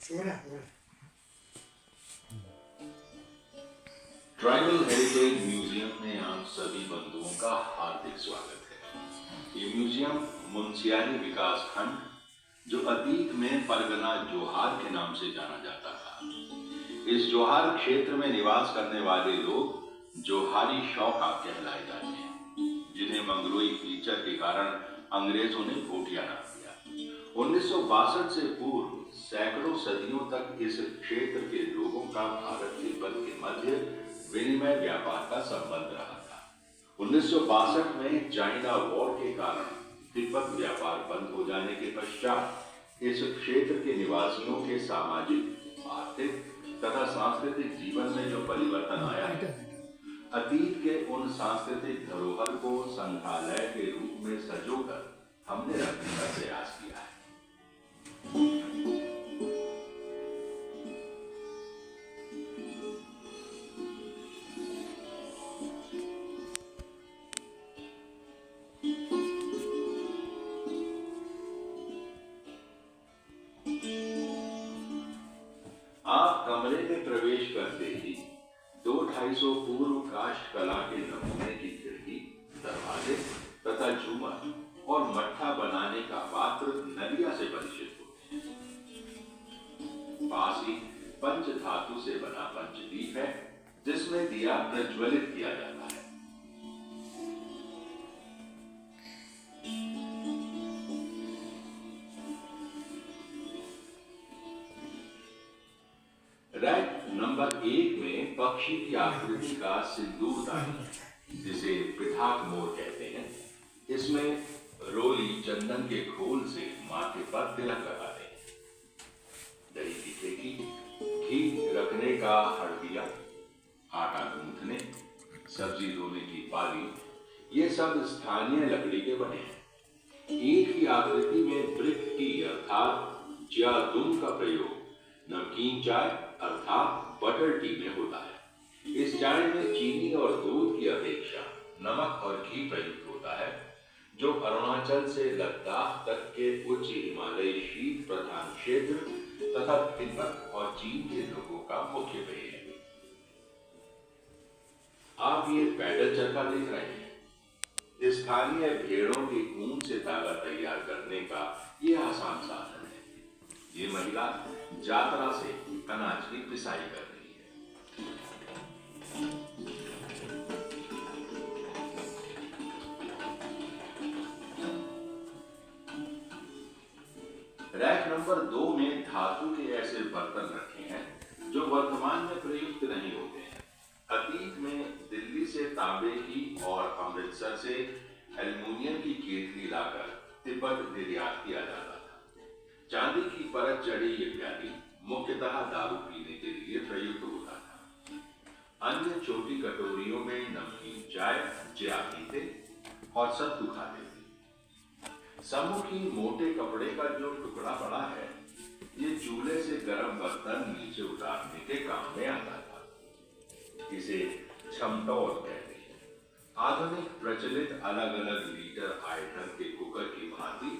Tribal heritage museum में आप सभी बंधुओं का हार्दिक स्वागत है। ये म्यूजियम मुंशियारी विकास खंड, जो अतीत में परगना जोहार के नाम से जाना जाता था, इस जोहार क्षेत्र में निवास करने वाले लोग जोहारी शौका कहलाए जाते हैं, जिन्हें मंगलोई फीचर के कारण अंग्रेजों ने भोटिया नाम दिया। 1962 से पूर्व सैकड़ों सदियों तक इस क्षेत्र के लोगों का भारत तिब्बत के मध्य विनिमय व्यापार का संबंध रहा था। 1962 में चाइना वॉर के कारण तिब्बत व्यापार बंद हो जाने के पश्चात इस क्षेत्र के निवासियों के सामाजिक, आर्थिक तथा सांस्कृतिक जीवन में जो परिवर्तन आया है, अतीत के उन सांस्कृतिक धरोहर को संग्रहालय के रूप में संजोकर हमने रखने का प्रयास किया है। आप कमरे में प्रवेश करते ही 200-250 पूर्व काष्ठ कला के नमूने की खिड़की, दरवाजे तथा झूमर और मट्ठा बनाने का पात्र नलिया से परिचित होते हैं। पास ही पंच धातु से बना पंचदीप है, जिसमें दिया प्रज्वलित किया जाता है। रैक नंबर 1 में पक्षी की आकृति का सिंदूरदान, जिसे पिठाक मोर कहते हैं, इसमें रोली चंदन के खोल से माथे पर तिलक लगाते हैं। दही की ठेकी, घी रखने का हड़बिया, आटा गूंथने, सब्जी धोने की पाली, ये सब स्थानीय लकड़ी के बने हैं। ईंट की आकृति में ब्रिक टी अर्थात ज्यादुम का प्रयोग नमकीन चाय अर्थात बटर टी में होता है। इस चाय में चीनी और दूध की अपेक्षा नमक और घी प्रयुक्त होता है, जो अरुणाचल से लद्दाख तक के उच्च हिमालयी शीत प्रधान क्षेत्र तथा तिब्बत और चीन के लोगों का मुख्य पेय है। आप ये पैदल चरखा देख रहे हैं। स्थानीय भेड़ों की ऊन से धागा तैयार करने का ये आसान साधन है। ये महिला जात्रा से अनाज की पिसाई कर रही है। रैक नंबर 2 में धातु के ऐसे बर्तन रखे हैं जो वर्तमान में प्रयुक्त नहीं होते हैं। अतीत में दिल्ली से तांबे की और अमृतसर से एल्युमिनियम की केतली लाकर तिब्बत निर्यात किया जाता था। चांदी की परत चढ़ी ये प्याली मुख्यतः दारू पीने के लिए प्रयुक्त होता था। अन्य छोटी कटोरियों में नमकीन चाय, ज्या पीते और सत्तू खाते थे। सम्मुखी मोटे कपड़े का जो टुकड़ा पड़ा है, ये चूल्हे से गर्म बर्तन नीचे उतारने के काम में आता था। इसे छमटौल कहते हैं। आधुनिक प्रचलित अलग अलग लीटर आयतन के कुकर की भांति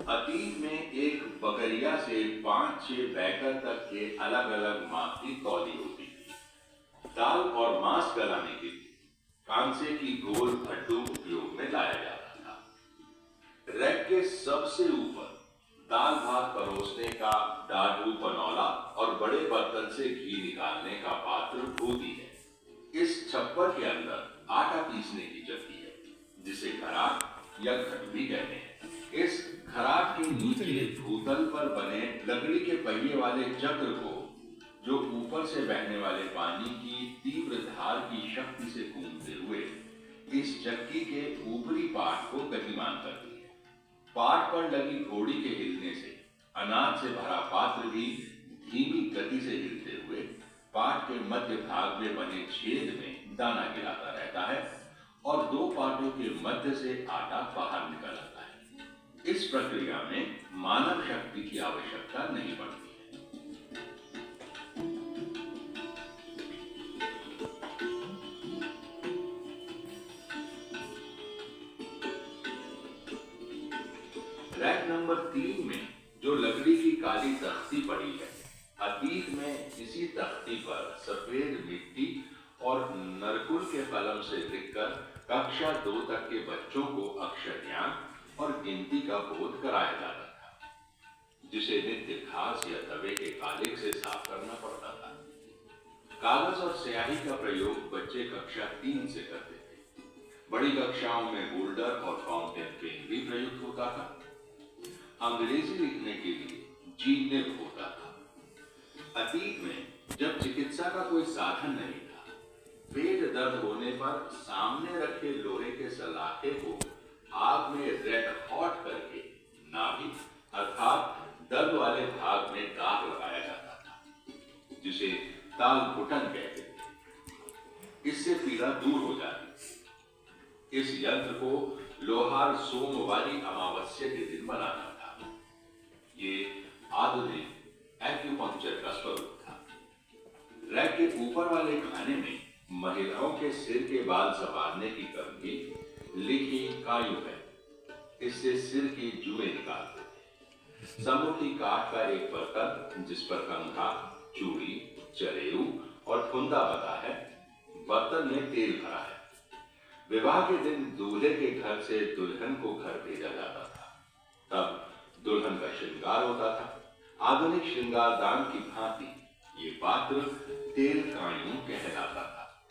अतीत में एक बकरिया से 5-6 बैकर तक के अलग अलग माप की तौली होती थी। दाल और मांस गलाने के लिए कांसे की गोल भट्टू उपयोग में लाया जाता था। रैक के सबसे ऊपर दाल भात परोसने का डाडू बनौला और बड़े बर्तन से घी निकालने का पात्र भूती है। इस छप्पर के अंदर आटा पीसने की चक्की है, जिसे घराट या घट भी कहते हैं। इस घराट के नीचे भूतल पर बने लकड़ी के पहिए वाले चक्र को, जो ऊपर से बहने वाले पानी की तीव्र धार की शक्ति से घूमते हुए इस चक्की के ऊपरी पार्ट को गतिमान करती है। पार्ट पर लगी घोड़ी के हिलने से अनाज से भरा पात्र भी धीमी गति से हिलते हुए पार्ट के मध्य भाग में बने छेद में दाना गिराता रहता है और 2 पार्टों के मध्य से आटा बाहर निकल आता है। इस प्रक्रिया में मानव शक्ति की आवश्यकता नहीं पड़ती है। रैक नंबर 3 में जो लकड़ी की काली तख्ती पड़ी है, अतीत में इसी तख्ती पर सफेद मिट्टी और नरकुल के कलम से लिखकर कक्षा 2 तक के बच्चों को अक्षर ज्ञान और गिनती का बोध कराया जाता था, जिसे नित्य घास या तवे के कालिक से साफ करना पड़ता था। कागज और स्याही का प्रयोग बच्चे कक्षा 3 से करते थे। बड़ी कक्षाओं में होल्डर और फाउंटेन पेन भी प्रयुक्त होता था। अंग्रेजी लिखने के लिए जी-निब होता था। अतीत में जब चिकित्सा का कोई साधन नहीं था, पेट दर्द होने पर सामने रखे लोहे के सलाखे को आग में रेड हॉट करके नाभि अर्थात दर्द वाले भाग में दाग लगाया जाता था, जिसे तालपुटन कहते थे। इससे पीड़ा दूर हो जाती। इस यंत्र को लोहार सोमवारी अमावस्या के दिन बनाना था। ये आधुनिक एक्यूपंक्चर का स्वरूप था। रैक के ऊपर वाले खाने में महिलाओं के सिर के बाल संवारने की कंघी लिखी कायु है। इससे सिर की जुएं निकालते थे। समोटी काठ का एक बर्तन जिस पर कंघा, चूड़ी, चरेऊ और फुंदा बंधा है। बर्तन में तेल भरा है। विवाह के दिन दूल्हे के घर से दुल्हन को घर भेजा जाता था। तब दुल्हन का श्रृंगार होता था। आधुनिक श्रृंगार दान की भांति ये पात्र तेल कायु कहलाता था।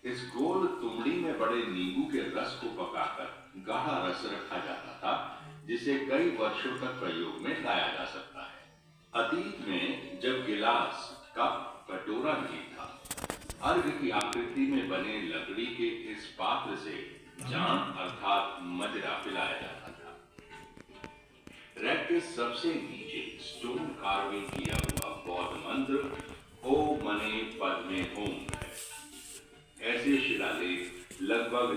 इस गोल तुमड़ी में बड़े नींबू के रस को पकाकर गाढ़ा रस रखा जाता था, जिसे कई वर्षों तक प्रयोग में लाया जा सकता है। अतीत में जब गिलास, कप, कटोरा नहीं था, अर्घ की आकृति में बने लकड़ी के इस पात्र से जाम अर्थात मदिरा पिलाया जाता था। रैक के सबसे नीचे स्टोन कार्विंग किया हुआ बौद्ध मंत्र ओ मने पद्मे होम है। ऐसे शिलालेख लगभग